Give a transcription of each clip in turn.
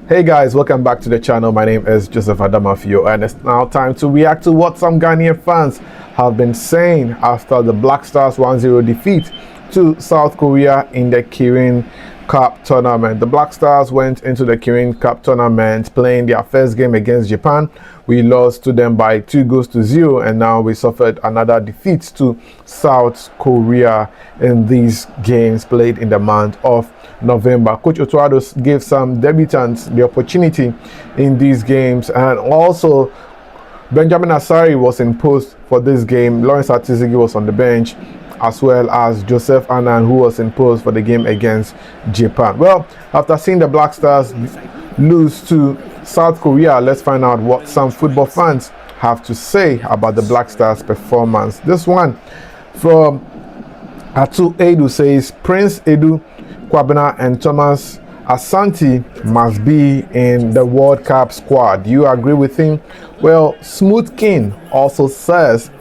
Hey guys, welcome back to the channel. My name is Joseph Adamafio, and it's now time to react to what some Ghanaian fans have been saying after the Black Stars 1-0 defeat to South Korea in the Kirin Cup tournament. The Black Stars went into the Kirin Cup tournament playing their first game against Japan. We lost to them by 2-0, and now we suffered another defeat to South Korea in these games played in the month of November. Coach Otuado gave some debutants the opportunity in these games, and also Benjamin Asari was imposed for this game. Lawrence Atizigi was on the bench, as well as Joseph Annan, who was imposed for the game against Japan. Well, after seeing the Black Stars lose to South Korea, let's find out what some football fans have to say about the Black Stars performance. This one from Atu Edu says, Prince Edu Kwabena and Thomas Asante must be in the World Cup squad. Do you agree with him? Well, Smooth King also says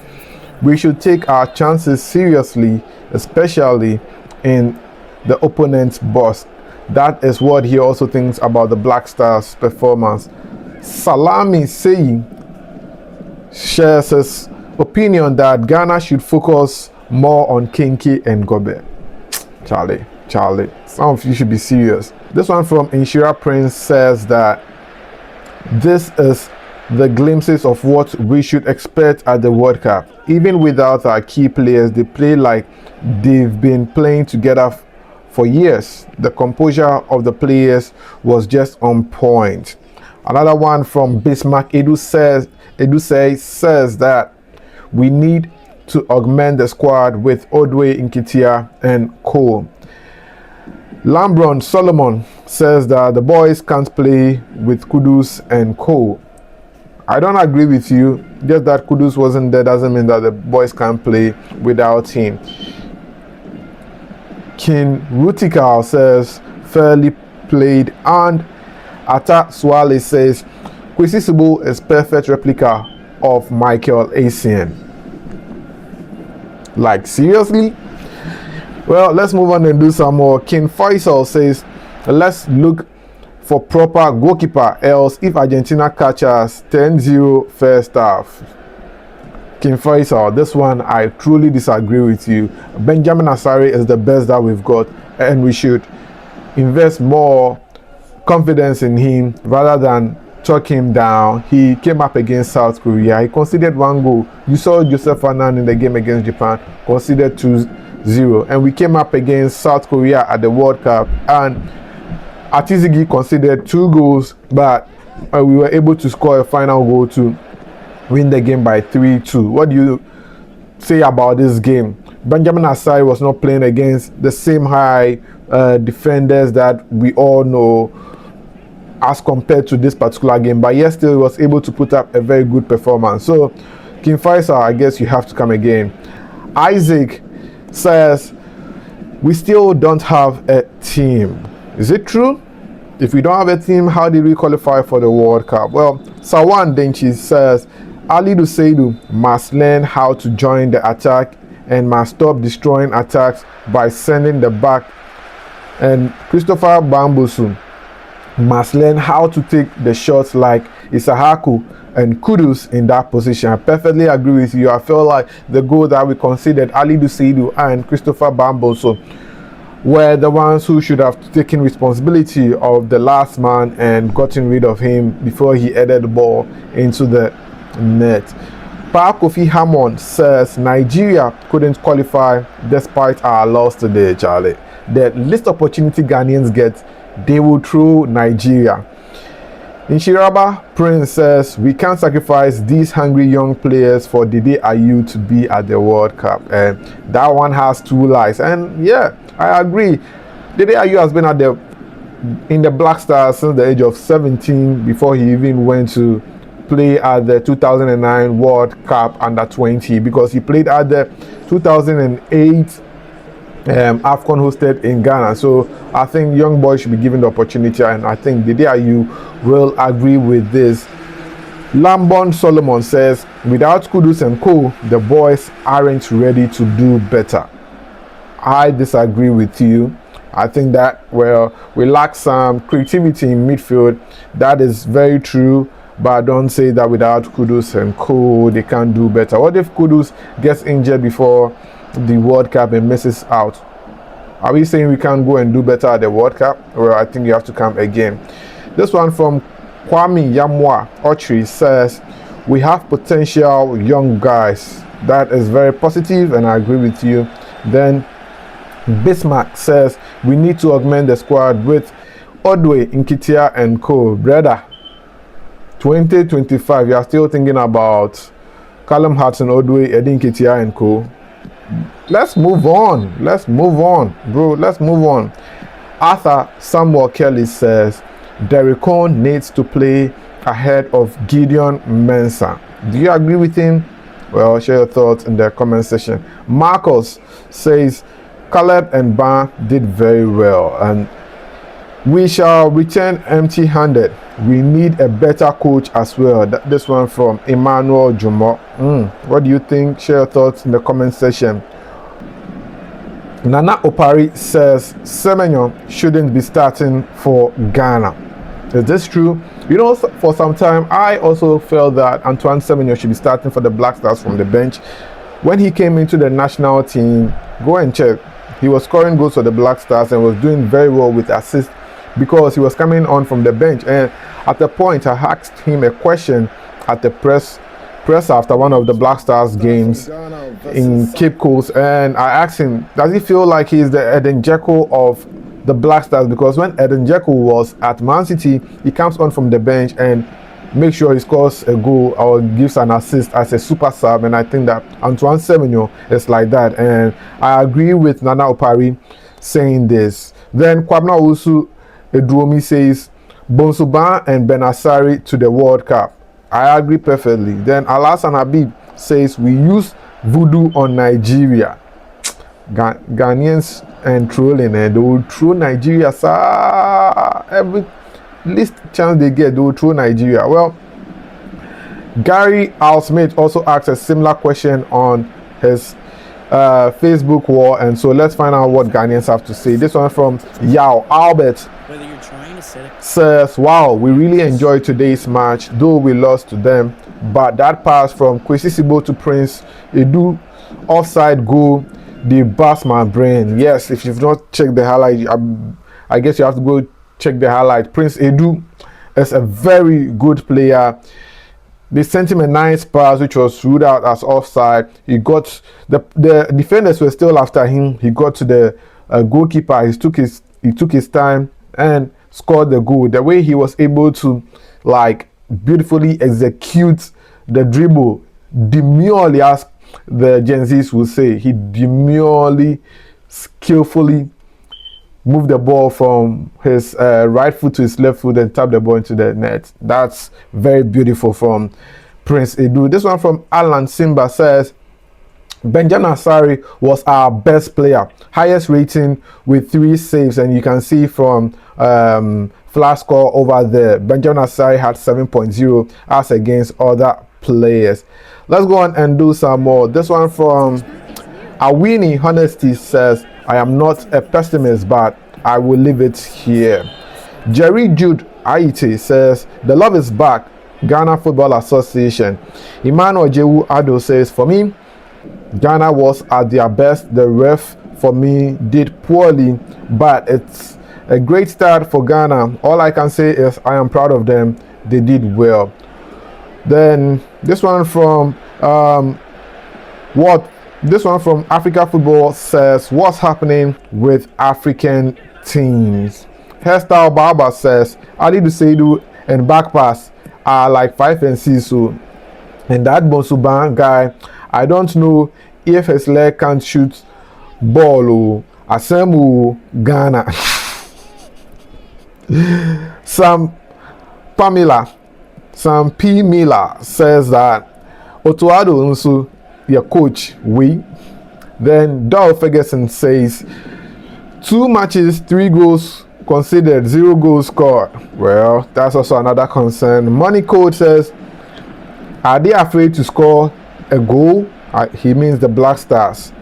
we should take our chances seriously, especially in the opponent's box. That is what he also thinks about the Black Stars performance. Salami Seyi shares his opinion that Ghana should focus more on Kinky and Gobe. Charlie, some of you should be serious. This one from Inshira Prince says that this is the glimpses of what we should expect at the World Cup. Even without our key players, they play like they've been playing together for years. The composure of the players was just on point. Another one from Bismarck Edu says that we need to augment the squad with Odwe Nketiah and Cole. Lambron Solomon says that the boys can't play with Kudus and Cole. I don't agree with you. Just that Kudus wasn't there doesn't mean that the boys can't play without him. King Rutikal says fairly played, and Ata Swale says Kwesi Sibu is perfect replica of Michael Essien. Like, seriously? Well, let's move on and do some more. King Faisal says, let's look for proper goalkeeper, else if Argentina catches 10-0 first half. King Faisal, this one I truly disagree with you. Benjamin Asari is the best that we've got, and we should invest more confidence in him rather than talk him down. He came up against South Korea. He conceded one goal. You saw Joseph Annan in the game against Japan, conceded 2-0. And we came up against South Korea at the World Cup, and Atizigi conceded 2 goals, but we were able to score a final goal to win the game by 3-2. What do you say about this game? Benjamin Asari was not playing against the same high defenders that we all know as compared to this particular game, but yet still he was able to put up a very good performance. So King Faisal, I guess you have to come again. Isaac says we still don't have a team. Is it true? If we don't have a team, how did we qualify for the World Cup? Well, Sawan Denchi says Ali Duseidu must learn how to join the attack and must stop destroying attacks by sending the back, and Christopher Bambusu must learn how to take the shots like Isahaku and Kudus in that position. I perfectly agree with you. I feel like the goal that we conceded, Ali Duseidu and Christopher Bambusu were the ones who should have taken responsibility of the last man and gotten rid of him before he headed the ball into the net. Pa Kofi Hammond says Nigeria couldn't qualify despite our loss today, Charlie. The least opportunity Ghanaians get, they will throw Nigeria. Inshiraba Prince says we can't sacrifice these hungry young players for Dede Ayew to be at the World Cup, and that one has 2 lies. And yeah, I agree. Dede Ayew has been in the Black Stars since the age of 17, before he even went to play at the 2009 World Cup under 20, because he played at the 2008 AFCON hosted in Ghana. So I think young boys should be given the opportunity, and I think Dede Ayew will agree with this. Lambon Solomon says without Kudus and Co, the boys aren't ready to do better. I disagree with you. I think that, well, we lack some creativity in midfield. That is very true. But don't say that without Kudus and Co, they can't do better. What if Kudus gets injured before the World Cup and misses out? Are we saying we can't go and do better at the World Cup? Well, I think you have to come again. This one from Kwame Yamwa Ochri says, we have potential young guys. That is very positive, and I agree with you. Then Bismarck says, we need to augment the squad with Odwe, Nkitia, and Co. Brother, 2025, you are still thinking about Callum Hudson, Odwe, Eddie Nketiah, and Co. Let's move on, bro. Let's move on. Arthur Samuel Kelly says Derek Cohn needs to play ahead of Gideon Mensah. Do you agree with him? Well, share your thoughts in the comment section. Marcos says Caleb and Ban did very well, and we shall return empty-handed. We need a better coach as well. This one from Emmanuel Jumo. What do you think? Share your thoughts in the comment section. Nana Opari says Semenyo shouldn't be starting for Ghana. Is this true? You know, for some time, I also felt that Antoine Semenyo should be starting for the Black Stars from the bench. When he came into the national team, go and check. He was scoring goals for the Black Stars and was doing very well with assists, because he was coming on from the bench. And at the point, I asked him a question at the press after one of the Black Stars games in Cape Coast, and I asked him, does he feel like he's the Eden Dzeko of the Black Stars? Because when Eden Dzeko was at Man City, he comes on from the bench and makes sure he scores a goal or gives an assist as a super sub, and I think that Antoine Semenyo is like that, and I agree with Nana Opari saying this. Then Kwabna Usu Eduomi says Bonsuban and Benasari to the World Cup. I agree perfectly. Then Alasan Habib says we use voodoo on Nigeria. Ghanaians and trolling, and they will throw Nigeria, sir. Every least chance they get, they will throw Nigeria. Well, Gary Al Smith also asked a similar question on his Facebook wall, and so let's find out what Ghanaians have to say. This one from Yao Albert says, wow, we really enjoyed today's match, though we lost to them, but that pass from Kwesi Sibo to Prince Edu offside goal, they bust my brain. Yes, if you've not checked the highlight, I guess you have to go check the highlight. Prince Edu is a very good player. They sent him a nice pass which was ruled out as offside. He got the defenders were still after him. He got to the goalkeeper. He took his time and scored the goal. The way he was able to like beautifully execute the dribble demurely, as the Gen Zs will say, he demurely, skillfully moved the ball from his right foot to his left foot and tapped the ball into the net. That's very beautiful from Prince Edu. This one from Alan Simba says Benjamin Asari was our best player, highest rating with 3 saves, and you can see from flash score over there, Benjamin Asari had 7.0 as against other players. Let's go on and do some more. This one from Awini Honesty says, I am not a pessimist, but I will leave it here. Jerry Jude Aite says, the love is back, Ghana Football Association. Emmanuel Jewu Ado says, for me, Ghana was at their best. The ref for me did poorly, but it's a great start for Ghana. All I can say is I am proud of them. They did well. Then this one from Africa Football says, what's happening with African teams? Hairstyle Barber says, Ali Duseidu and Backpass are like 5 and 6. So, and that Bonsuban guy, I don't know if his leg can't shoot ball or Asemu Ghana. Sam P. Miller says that Otuado Nsu, your coach, we. Then Dow Ferguson says 2 matches, 3 goals conceded, 0 goals scored. Well, that's also another concern. Money Code says, are they afraid to score a goal? He means the Black Stars.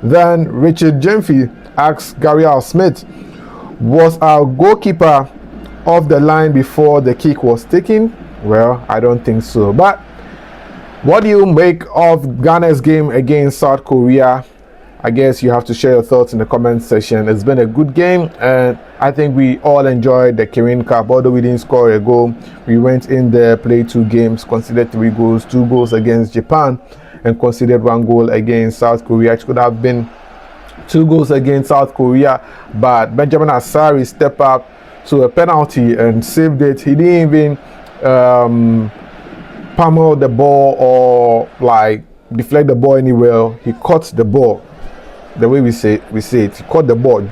Then Richard Jemfi asks Gary Al Smith, Was our goalkeeper off the line before the kick was taken? Well, I don't think so. But what do you make of Ghana's game against South Korea? I guess you have to share your thoughts in the comment section. It's been a good game, and I think we all enjoyed the Kirin Cup. Although we didn't score a goal, we went in there, played 2 games, conceded 3 goals, 2 goals against Japan, and conceded 1 goal against South Korea. It could have been 2 goals against South Korea, but Benjamin Asari stepped up to a penalty and saved it. He didn't even pummel the ball or like deflect the ball anywhere. He caught the ball. The way we say it, he caught the ball.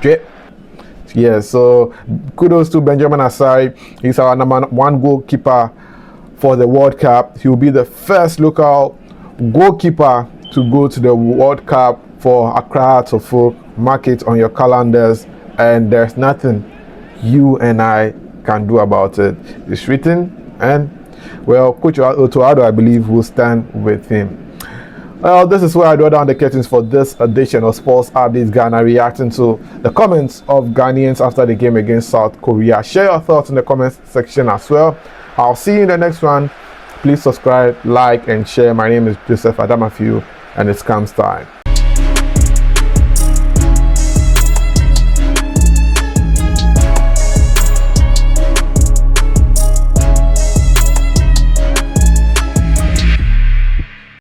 Yeah, so kudos to Benjamin Asari. He's our number 1 goalkeeper for the World Cup. He will be the first local goalkeeper to go to the World Cup for Accra to Folk. Mark it on your calendars, and there's nothing you and I can do about it. It's written, and well, Coach Otoado, I believe, will stand with him. Well, this is where I draw down the curtains for this edition of Sports Updates Ghana, reacting to the comments of Ghanaians after the game against South Korea. Share your thoughts in the comments section as well. I'll see you in the next one. Please subscribe, like, and share. My name is Joseph Adamafiu, and it's Camps time.